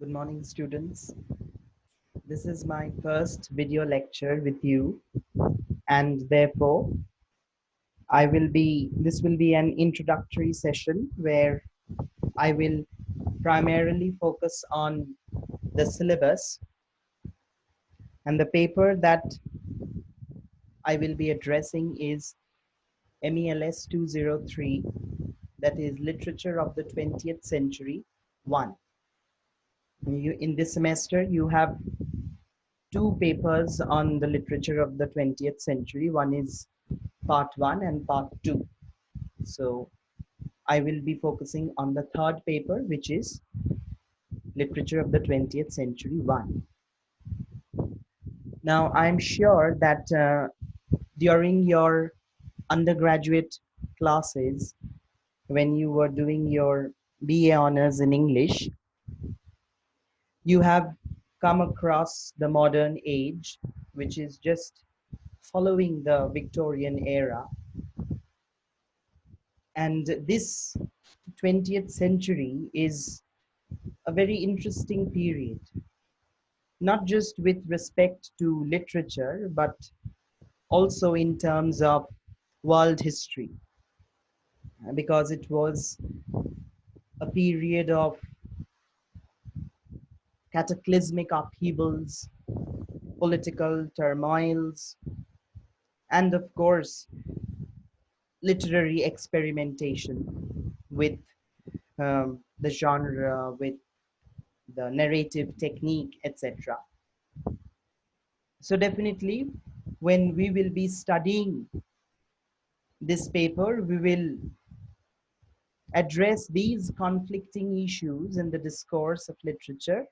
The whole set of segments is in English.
Good morning, students. This is my first video lecture with you, and therefore, this will be an introductory session where I will primarily focus on the syllabus, and the paper that I will be addressing is MELS 203, that is Literature of the 20th Century 1. In this semester, you have two papers on the literature of the 20th century. One is part 1 and part 2. So I will be focusing on the third paper, which is literature of the 20th century 1. Now I'm sure that during your undergraduate classes, when you were doing your BA honors in English, you have come across the modern age, which is just following the Victorian era. And this 20th century is a very interesting period, not just with respect to literature, but also in terms of world history, because it was a period of cataclysmic upheavals, political turmoils, and of course, literary experimentation with the genre, with the narrative technique, etc. So definitely, when we will be studying this paper, we will address these conflicting issues in the discourse of literature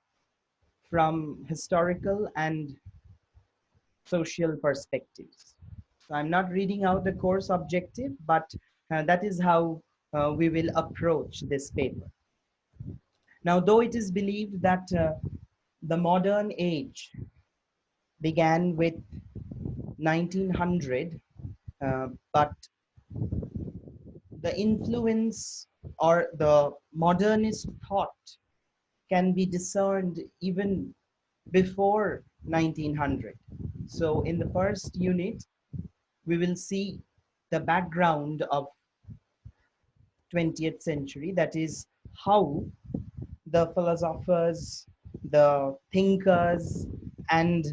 from historical and social perspectives. So I'm not reading out the course objective, but that is how we will approach this paper. Now, though it is believed that the modern age began with 1900, but the influence or the modernist thought can be discerned even before 1900. So in the first unit, we will see the background of 20th century, that is how the philosophers, the thinkers, and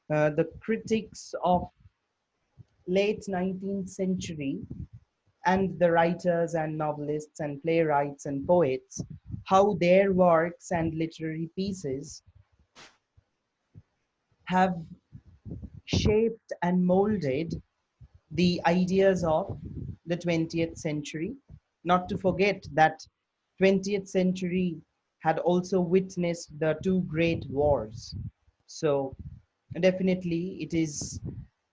the critics of late 19th century and the writers and novelists and playwrights and poets, how their works and literary pieces have shaped and molded the ideas of the 20th century. Not to forget that 20th century had also witnessed the two great wars. So definitely it is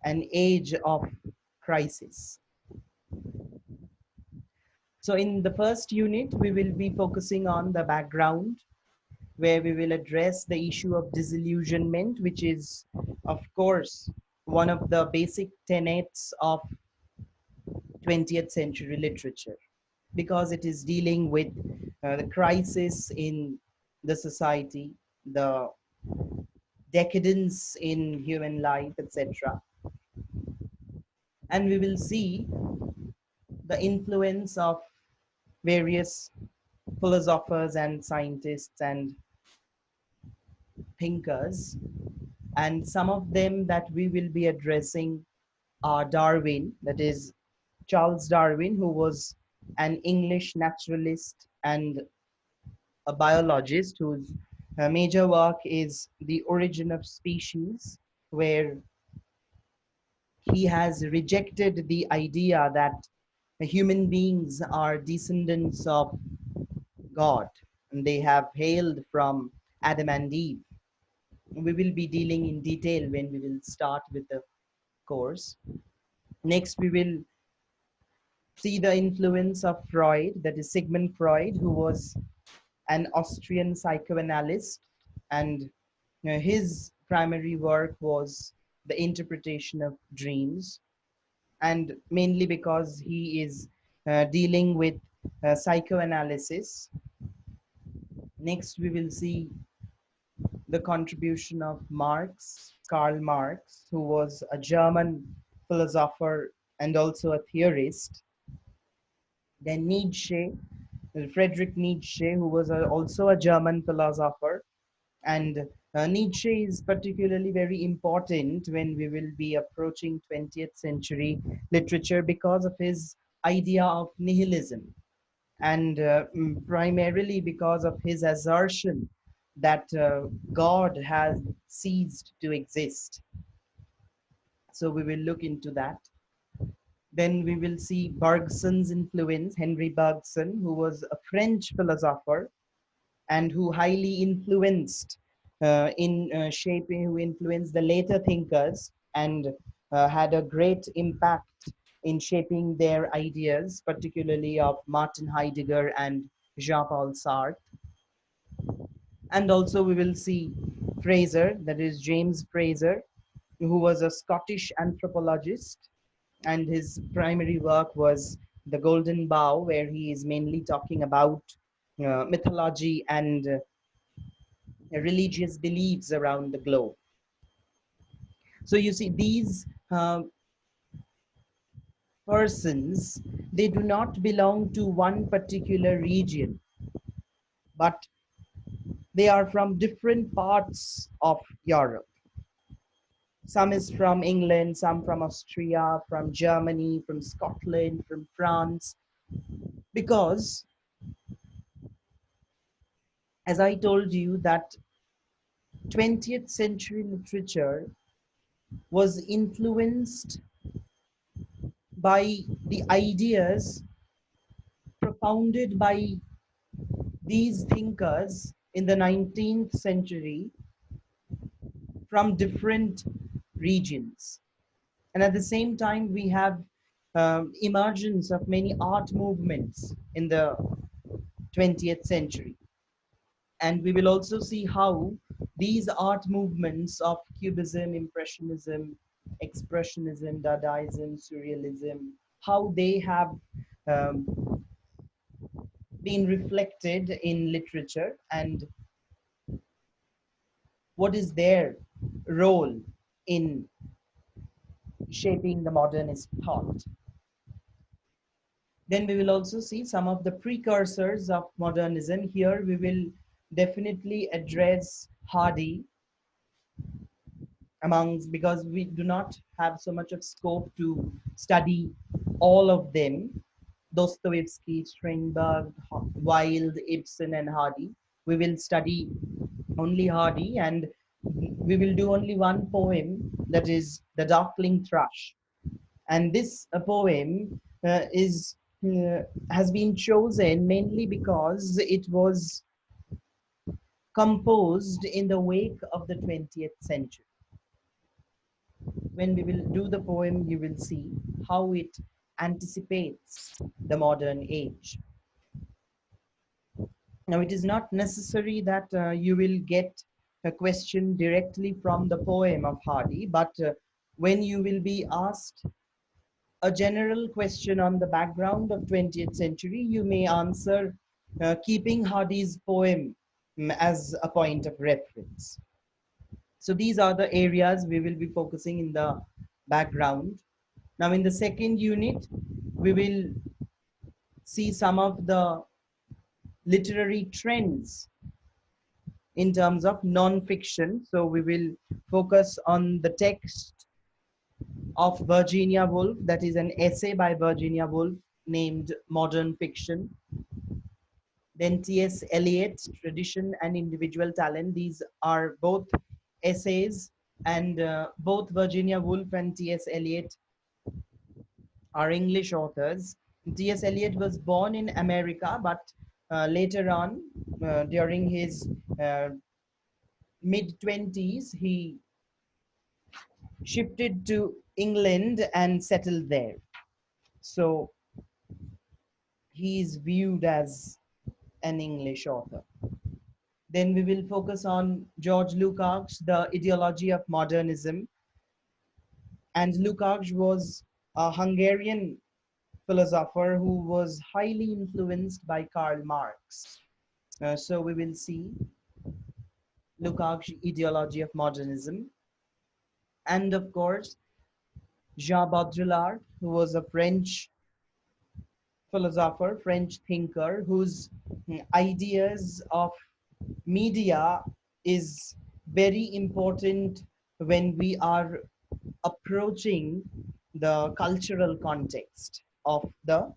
an age of crisis. So in the first unit, we will be focusing on the background, where we will address the issue of disillusionment, which is, of course, one of the basic tenets of 20th century literature, because it is dealing with the crisis in the society, the decadence in human life, etc. And we will see the influence of various philosophers and scientists and thinkers. And some of them that we will be addressing are Darwin, that is Charles Darwin, who was an English naturalist and a biologist whose major work is The Origin of Species, where he has rejected the idea that human beings are descendants of God and they have hailed from Adam and Eve. We will be dealing in detail when we will start with the course. Next, we will see the influence of Freud, that is Sigmund Freud, who was an Austrian psychoanalyst, and his primary work was the interpretation of dreams, and mainly because he is dealing with psychoanalysis. Next, we will see the contribution of Marx, Karl Marx, who was a German philosopher and also a theorist. Then Nietzsche, Friedrich Nietzsche, who was also a German philosopher. And Nietzsche is particularly very important when we will be approaching 20th century literature because of his idea of nihilism, and primarily because of his assertion that God has ceased to exist. So we will look into that. Then we will see Bergson's influence, Henry Bergson, who was a French philosopher and who highly influenced in shaping, who influenced the later thinkers and had a great impact in shaping their ideas, particularly of Martin Heidegger and Jean-Paul Sartre. And also we will see Fraser, that is James Fraser, who was a Scottish anthropologist, and his primary work was The Golden Bough, where he is mainly talking about mythology and religious beliefs around the globe. So you see, these persons, they do not belong to one particular region, but they are from different parts of Europe. Some is from England, some from Austria, from Germany, from Scotland, from France, because as I told you that 20th century literature was influenced by the ideas propounded by these thinkers in the 19th century from different regions. And at the same time, we have emergence of many art movements in the 20th century. And we will also see how these art movements of Cubism, Impressionism, Expressionism, Dadaism, Surrealism, how they have um, been reflected in literature and what is their role in shaping the modernist thought. Then we will also see some of the precursors of modernism. Here we will definitely address Hardy amongst, because we do not have so much of scope to study all of them. Dostoevsky, Strindberg, Wilde, Ibsen, and Hardy. We will study only Hardy, and we will do only one poem, that is The Darkling Thrush. And this poem is has been chosen mainly because it was composed in the wake of the 20th century. When we will do the poem, you will see how it anticipates the modern age. Now, it is not necessary that you will get a question directly from the poem of Hardy, but when you will be asked a general question on the background of 20th century, you may answer keeping Hardy's poem as a point of reference. So these are the areas we will be focusing in the background. Now in the second unit, we will see some of the literary trends in terms of non-fiction. So we will focus on the text of Virginia Woolf, that is an essay by Virginia Woolf named Modern Fiction. Then T.S. Eliot, Tradition and Individual Talent. These are both essays, and both Virginia Woolf and T.S. Eliot are English authors. T.S. Eliot was born in America, but later on, during his mid 20s, he shifted to England and settled there. So he is viewed as an English author. Then we will focus on George Lukács, The Ideology of Modernism. And Lukács was a Hungarian philosopher who was highly influenced by Karl Marx. So we will see Lukács' ideology of modernism, and of course Jean Baudrillard, who was a French philosopher, French thinker, whose ideas of media is very important when we are approaching the cultural context of the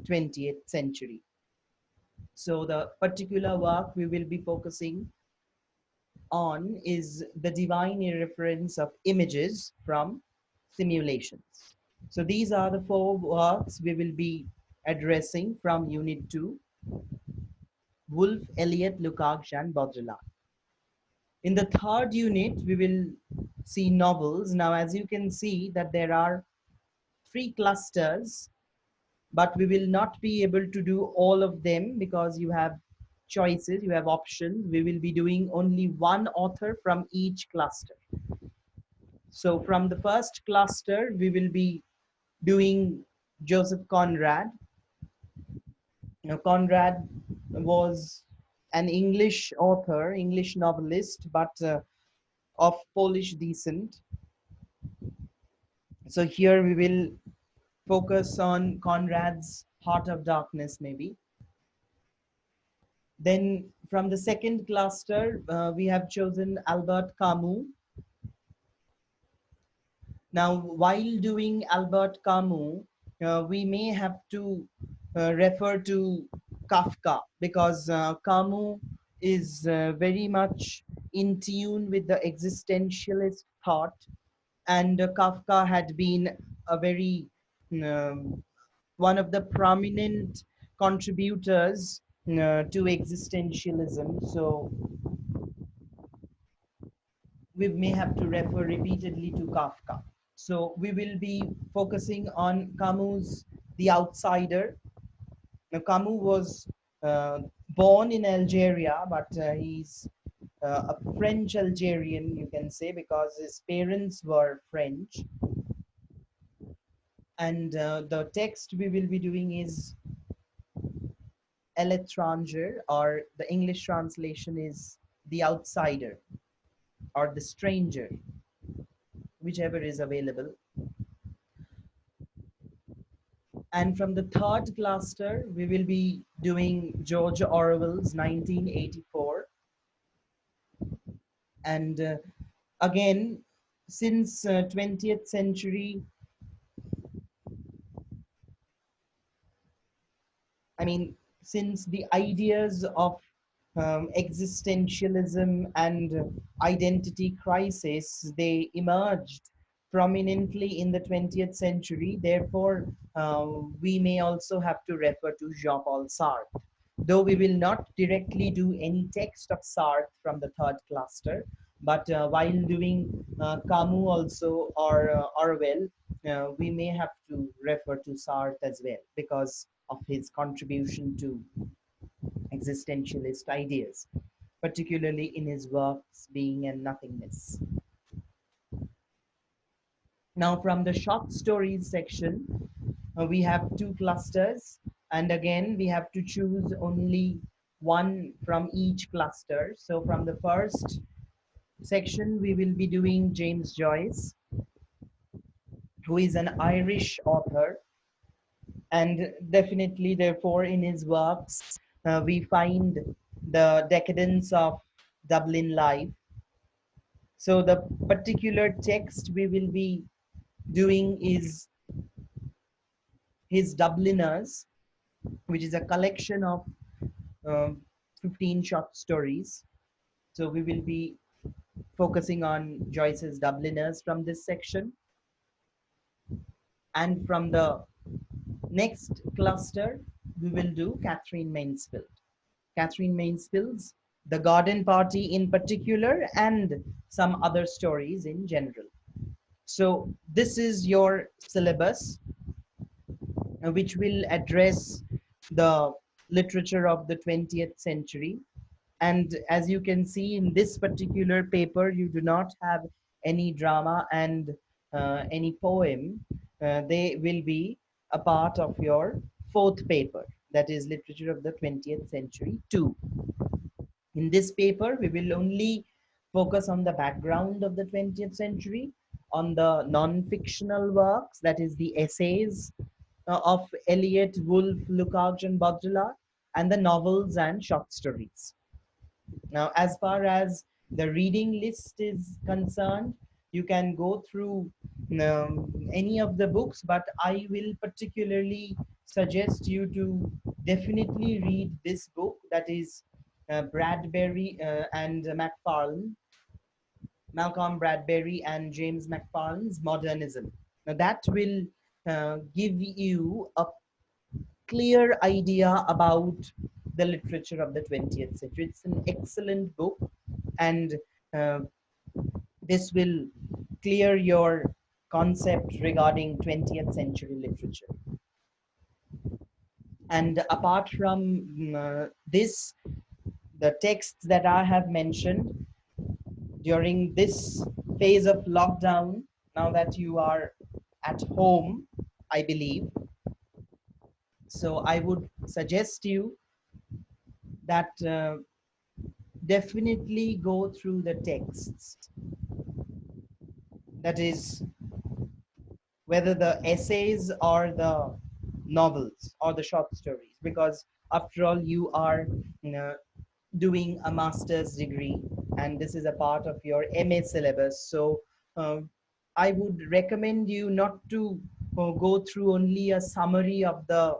20th century. So the particular work we will be focusing on is the divine irreference of images from simulations. So these are the four works we will be addressing from Unit 2, Wolf, Eliot, Lukács, and Baudrillard. In the third unit, we will see novels. Now, as you can see that there are three clusters, but we will not be able to do all of them because you have choices, you have options. We will be doing only one author from each cluster. So from the first cluster, we will be doing Joseph Conrad. Now, Conrad was an English author, English novelist, but of Polish descent. So here we will focus on Conrad's Heart of Darkness, maybe. Then from the second cluster, we have chosen Albert Camus. Now, while doing Albert Camus, we may have to refer to Kafka because Camus is very much in tune with the existentialist thought, and Kafka had been a very one of the prominent contributors to existentialism. So we may have to refer repeatedly to Kafka. So we will be focusing on Camus' The Outsider. Now, Camus was born in Algeria, but he's a French Algerian, you can say, because his parents were French. And the text we will be doing is L'étranger, or the English translation is The Outsider or The Stranger, whichever is available. And from the third cluster, we will be doing George Orwell's 1984. And again, since 20th century, I mean, since the ideas of existentialism and identity crisis, they emerged prominently in the 20th century. Therefore, we may also have to refer to Jean-Paul Sartre. Though we will not directly do any text of Sartre from the third cluster, but while doing Camus also or Orwell, we may have to refer to Sartre as well because of his contribution to existentialist ideas, particularly in his works Being and Nothingness. Now, from the short stories section, we have two clusters, and again, we have to choose only one from each cluster. So, from the first section, we will be doing James Joyce, who is an Irish author, and definitely, therefore, in his works, we find the decadence of Dublin life. So the particular text we will be doing is his Dubliners, which is a collection of um, 15 short stories. So we will be focusing on Joyce's Dubliners from this section. And from the next cluster, we will do Catherine Mansfield. Catherine Mansfield's The Garden Party in particular, and some other stories in general. So this is your syllabus, which will address the literature of the 20th century. And as you can see in this particular paper, you do not have any drama and any poem. They will be a part of your fourth paper, that is Literature of the 20th Century 2. In this paper, we will only focus on the background of the 20th century, on the non-fictional works, that is the essays of Eliot, Woolf, Lukács, and Baudrillard, and the novels and short stories. Now, as far as the reading list is concerned, you can go through any of the books, but I will particularly suggest you to definitely read this book, that is Bradbury and MacFarlane, Malcolm Bradbury and James MacFarlane's Modernism. Now, that will give you a clear idea about the literature of the 20th century. It's an excellent book, and uh, this will clear your concept regarding 20th century literature. And apart from this, the texts that I have mentioned during this phase of lockdown, now that you are at home, I believe, so I would suggest you that definitely go through the texts, that is whether the essays or the novels or the short stories, because after all you are doing a master's degree and this is a part of your MA syllabus. So I would recommend you not to go through only a summary of the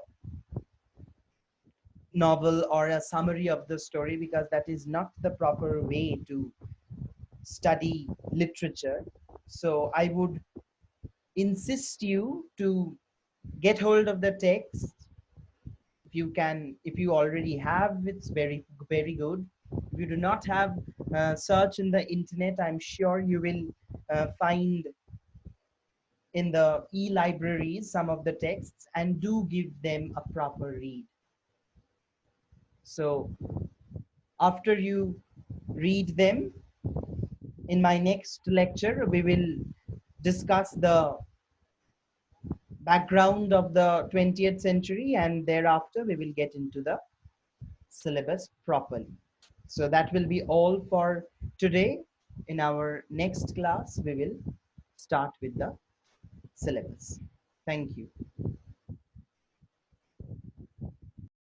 novel or a summary of the story, because that is not the proper way to study literature. So I would insist you to get hold of the text. If you can, if you already have, it's very good. If you do not have, search in the internet. I'm sure you will find in the e-libraries some of the texts, and do give them a proper read. So after you read them, in my next lecture we will discuss the background of the 20th century, and thereafter we will get into the syllabus properly. So that will be all for today. In our next class, we will start with the syllabus. Thank you.